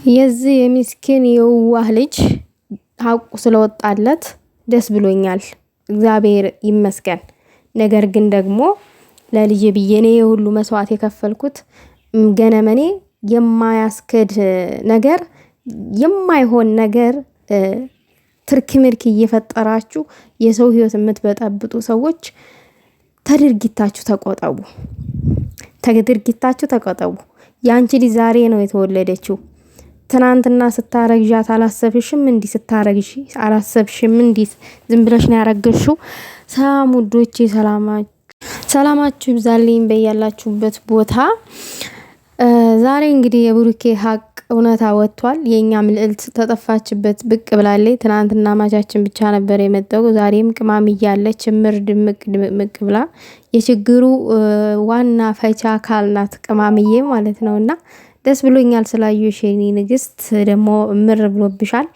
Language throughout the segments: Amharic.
የዚህ የሚስኪን የዋህ ልጅ ሀቁ ስለወጣለት ደስ ብሎኛል። እግዚአብሔር ይመስገን። ነገር ግን ደግሞ ለልጄ ብዬ እኔ የሁሉ መስዋዕት የከፈልኩት ገነመኔ የማያስከድ ነገር የማይሆን ነገር ትርክ ምርክ እየፈጠራችሁ የሰው ህይወት የምትበጠብጡ ሰዎች ተድርጊታችሁ ተቆጠቡ። ተድርጊታችሁ ተቆጠቡ። ያንቺ ልጅ ዛሬ ነው የተወለደችው። ትናንትና ስታረግዣት አላሰብሽም? እንዲ ስታረግዢ አላሰብሽም? እንዲ ዝም ብለሽ ነው ያረገሽው? ሰላም ውዶቼ፣ ሰላማችሁ ይብዛልኝ በያላችሁበት ቦታ። ዛሬ እንግዲህ የብሩኬ ሀቅ እውነታ ወጥቷል። የኛም ልዕልት ተጠፋችበት ብቅ ብላለች። ትናንትና ማቻችን ብቻ ነበር የመጣው። ዛሬም ቅማም እያለች ምር ድምቅ ብላ የችግሩ ዋና ፈቻ አካል ናት ቅማምዬ ማለት ነውና ደስ ብሎኛል ስላየሽ የኔ ንግስት። ደግሞ ምር ብሎብሻል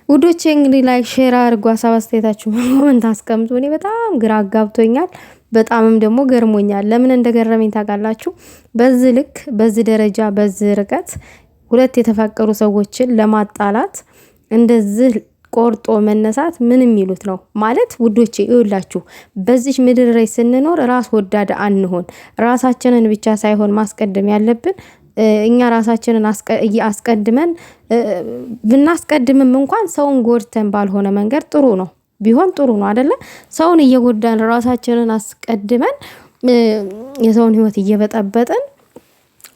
ውዶቼ። እንግዲህ ላይክ ሼር አድርጉ፣ ሀሳብ አስተያየታችሁ ኮሜንት አስቀምጡ። እኔ በጣም ግራ አጋብቶኛል፣ በጣምም ደግሞ ገርሞኛል። ለምን እንደገረመኝ ታውቃላችሁ? በዚህ ልክ በዚህ ደረጃ በዚህ ርቀት ሁለት የተፋቀሩ ሰዎችን ለማጣላት እንደዚህ ቆርጦ መነሳት ምን የሚሉት ነው ማለት ውዶቼ? ይኸውላችሁ በዚህ ምድር ላይ ስንኖር ራስ ወዳድ አንሆን። ራሳችንን ብቻ ሳይሆን ማስቀደም ያለብን እኛ ራሳችንን አስቀድመን ብናስቀድምም እንኳን ሰውን ጎድተን ባልሆነ መንገድ ጥሩ ነው ቢሆን ጥሩ ነው አይደለ? ሰውን እየጎዳን ራሳችንን አስቀድመን የሰውን ህይወት እየበጠበጥን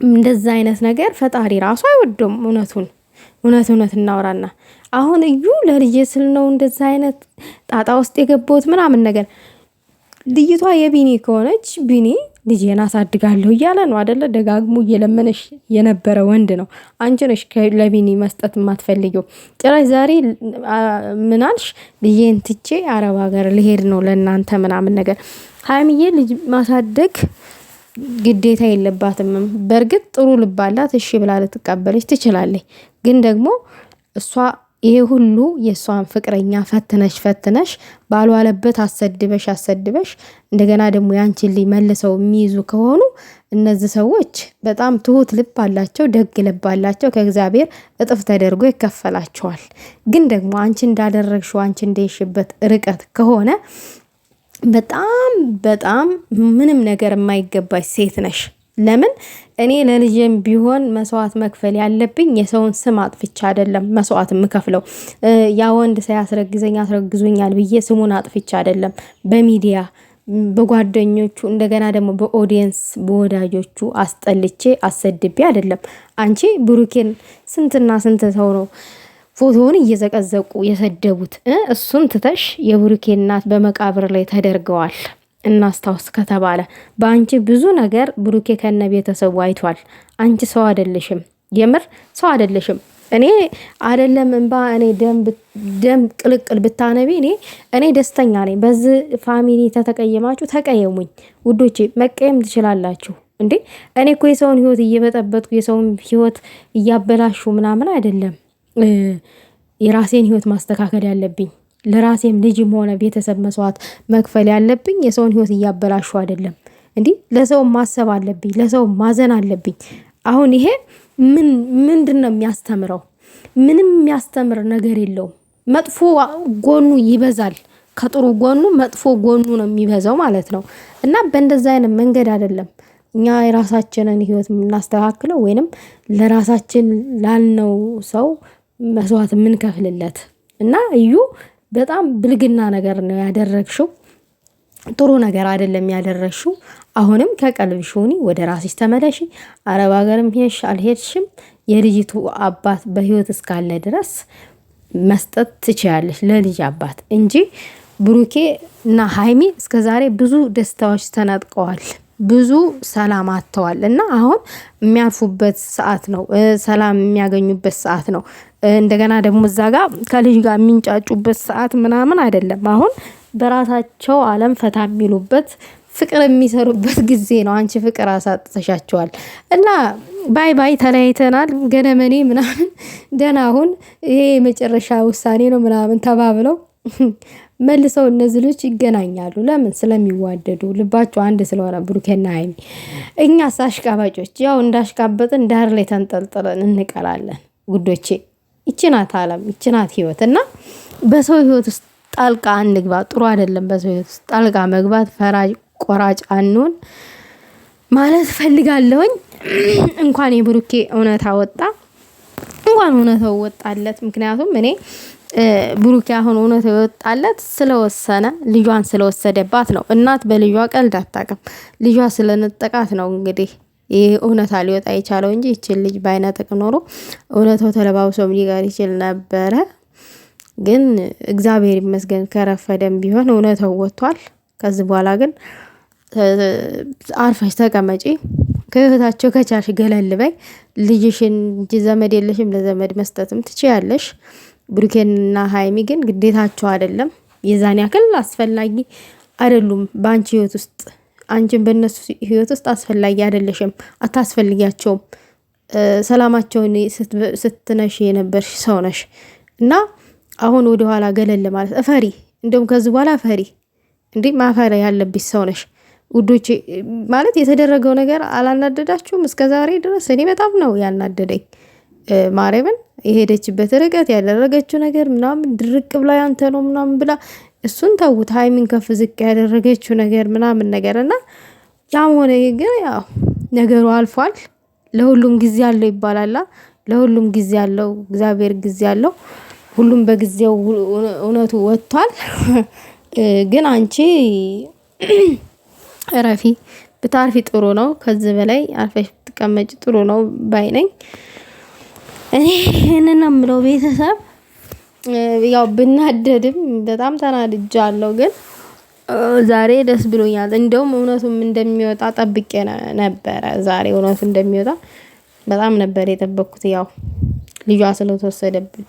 እንደዛ አይነት ነገር ፈጣሪ ራሱ አይወደውም። እውነት እናወራና አሁን እዩ ለልጄ ስል ነው እንደዛ አይነት ጣጣ ውስጥ የገባሁት ምናምን ነገር። ልጅቷ የቢኒ ከሆነች ቢኒ ልጄን አሳድጋለሁ እያለ ነው አይደለ? ደጋግሞ እየለመነሽ የነበረ ወንድ ነው። አንቺ ነሽ ለቢኒ መስጠት የማትፈልጊው። ጭራሽ ዛሬ ምናልሽ? ልጄን ትቼ አረብ ሀገር ልሄድ ነው ለእናንተ ምናምን ነገር። ሀይሚዬ ልጅ ማሳደግ ግዴታ የለባትም። በእርግጥ ጥሩ ልብ አላት፣ እሺ ብላ ልትቀበለች ትችላለች። ግን ደግሞ እሷ ይሄ ሁሉ የሷን ፍቅረኛ ፈትነሽ ባልዋለበት አሰድበሽ እንደገና ደግሞ ያንቺን መልሰው የሚይዙ ከሆኑ እነዚህ ሰዎች በጣም ትሁት ልብ አላቸው፣ ደግ ልብ አላቸው። ከእግዚአብሔር እጥፍ ተደርጎ ይከፈላቸዋል። ግን ደግሞ አንቺ እንዳደረግሽው አንቺ እንደይሽበት ርቀት ከሆነ በጣም ምንም ነገር የማይገባሽ ሴት ነሽ። ለምን እኔ ለልጄም ቢሆን መስዋዕት መክፈል ያለብኝ የሰውን ስም አጥፍቻ አይደለም መስዋዕት የምከፍለው። ያ ወንድ ሳያስረግዘኝ አስረግዞኛል ብዬ ስሙን አጥፍቻ አይደለም በሚዲያ በጓደኞቹ እንደገና ደግሞ በኦዲየንስ በወዳጆቹ አስጠልቼ አሰድቤ አይደለም። አንቺ ብሩኬን ስንትና ስንት ሰው ነው ፎቶውን እየዘቀዘቁ የሰደቡት? እሱን ትተሽ የብሩኬ እናት በመቃብር ላይ ተደርገዋል። እናስታውስ ከተባለ በአንቺ ብዙ ነገር ብሩኬ ከነ ቤተሰቡ አይቷል። አንቺ ሰው አይደለሽም፣ የምር ሰው አይደለሽም። እኔ አይደለም እንባ እኔ ደም ቅልቅል ብታነቢ እኔ ደስተኛ ነኝ። በዚህ ፋሚሊ ተተቀየማችሁ ተቀየሙኝ ውዶቼ፣ መቀየም ትችላላችሁ እንዴ። እኔ እኮ የሰውን ህይወት እየበጠበጥኩ የሰውን ህይወት እያበላሹ ምናምን አይደለም የራሴን ህይወት ማስተካከል ያለብኝ። ለራሴም ልጅም ሆነ ቤተሰብ መስዋዕት መክፈል ያለብኝ የሰውን ህይወት እያበላሹ አይደለም። እንዲህ ለሰው ማሰብ አለብኝ፣ ለሰው ማዘን አለብኝ። አሁን ይሄ ምንድነው የሚያስተምረው? ምንም የሚያስተምር ነገር የለውም። መጥፎ ጎኑ ይበዛል፣ ከጥሩ ጎኑ መጥፎ ጎኑ ነው የሚበዛው ማለት ነው። እና በእንደዛ አይነት መንገድ አይደለም እኛ የራሳችንን ህይወት የምናስተካክለው ወይንም ለራሳችን ላልነው ሰው መስዋዕት የምንከፍልለት። እና እዩ በጣም ብልግና ነገር ነው ያደረግሽው። ጥሩ ነገር አይደለም ያደረግሽው። አሁንም ከቀልብሽ ሁኒ፣ ወደ ራስሽ ተመለሺ። አረብ ሀገርም ሄድሽ አልሄድሽም የልጅቱ አባት በህይወት እስካለ ድረስ መስጠት ትችያለሽ ለልጅ አባት እንጂ ብሩኬ እና ሀይሚ እስከዛሬ ብዙ ደስታዎች ተነጥቀዋል፣ ብዙ ሰላም አጥተዋል። እና አሁን የሚያርፉበት ሰዓት ነው፣ ሰላም የሚያገኙበት ሰዓት ነው። እንደገና ደግሞ እዛ ጋር ከልጅ ጋር የሚንጫጩበት ሰዓት ምናምን አይደለም። አሁን በራሳቸው ዓለም ፈታ የሚሉበት ፍቅር የሚሰሩበት ጊዜ ነው። አንቺ ፍቅር አሳጥተሻቸዋል እና ባይ ተለያይተናል ገነመኔ ምናምን ደህና አሁን ይሄ የመጨረሻ ውሳኔ ነው ምናምን ተባብለው መልሰው እነዚህ ልጆች ይገናኛሉ። ለምን? ስለሚዋደዱ ልባቸው አንድ ስለሆነ ብሩኬና ሀይሚ። እኛስ አሽቃባጮች ያው እንዳሽቃበጥን ዳር ላይ ተንጠልጥለን እንቀላለን። ጉዶቼ። ይቺ ናት ዓለም፣ ይቺ ናት ህይወት። እና በሰው ህይወት ውስጥ ጣልቃ አንግባ፣ ጥሩ አይደለም። በሰው ህይወት ውስጥ ጣልቃ መግባት፣ ፈራጅ ቆራጭ አንሆን ማለት ፈልጋለሁኝ። እንኳን የብሩኬ እውነታ ወጣ፣ እንኳን እውነታው ወጣለት። ምክንያቱም እኔ ብሩኬ አሁን እውነታው የወጣለት ስለወሰነ ልጇን ስለወሰደባት ነው። እናት በልጇ ቀልድ አታውቅም። ልጇ ስለነጠቃት ነው እንግዲህ ይህ እውነታ ሊወጣ የቻለው እንጂ ይችን ልጅ ባይነጥቅ ኖሮ እውነታው ተለባብሶም ሊቀር ይችል ነበረ። ግን እግዚአብሔር ይመስገን ከረፈደም ቢሆን እውነታው ወጥቷል። ከዚህ በኋላ ግን አርፈሽ ተቀመጪ፣ ከህይወታቸው ከቻልሽ ገለል በይ። ልጅሽን እንጂ ዘመድ የለሽም፣ ለዘመድ መስጠትም ትችያለሽ። ብሩኬንና ሀይሚ ግን ግዴታቸው አይደለም፣ የዛን ያክል አስፈላጊ አይደሉም በአንቺ ህይወት ውስጥ። አንቺን በእነሱ ህይወት ውስጥ አስፈላጊ አይደለሽም፣ አታስፈልጊያቸውም። ሰላማቸውን ስትነሽ የነበርሽ ሰው ነሽ እና አሁን ወደኋላ ገለል ማለት እፈሪ። እንደውም ከዚህ በኋላ እፈሪ። እንዲህ ማፈር ያለብሽ ሰው ነሽ ውዶቼ። ማለት የተደረገው ነገር አላናደዳችሁም? እስከ ዛሬ ድረስ እኔ በጣም ነው ያናደደኝ። ማርያምን የሄደችበት ርቀት ያደረገችው ነገር ምናምን ድርቅ ብላ ያንተ ነው ምናምን ብላ እሱን ተውት። ሀይሚን ከፍ ዝቅ ያደረገችው ነገር ምናምን ነገር እና ያም ሆነ ግን ያው ነገሩ አልፏል። ለሁሉም ጊዜ አለው ይባላላ። ለሁሉም ጊዜ አለው፣ እግዚአብሔር ጊዜ አለው። ሁሉም በጊዜው እውነቱ ወጥቷል። ግን አንቺ እረፊ፣ ብታርፊ ጥሩ ነው። ከዚህ በላይ አርፈሽ ብትቀመጭ ጥሩ ነው ባይ ነኝ። እኔ ይሄንን ነው የምለው። ቤተሰብ ያው ብናደድም በጣም ተናድጃለሁ፣ ግን ዛሬ ደስ ብሎኛል። እንደውም እውነቱም እንደሚወጣ ጠብቄ ነበረ። ዛሬ እውነቱ እንደሚወጣ በጣም ነበር የጠበቅኩት። ያው ልጇ ስለተወሰደች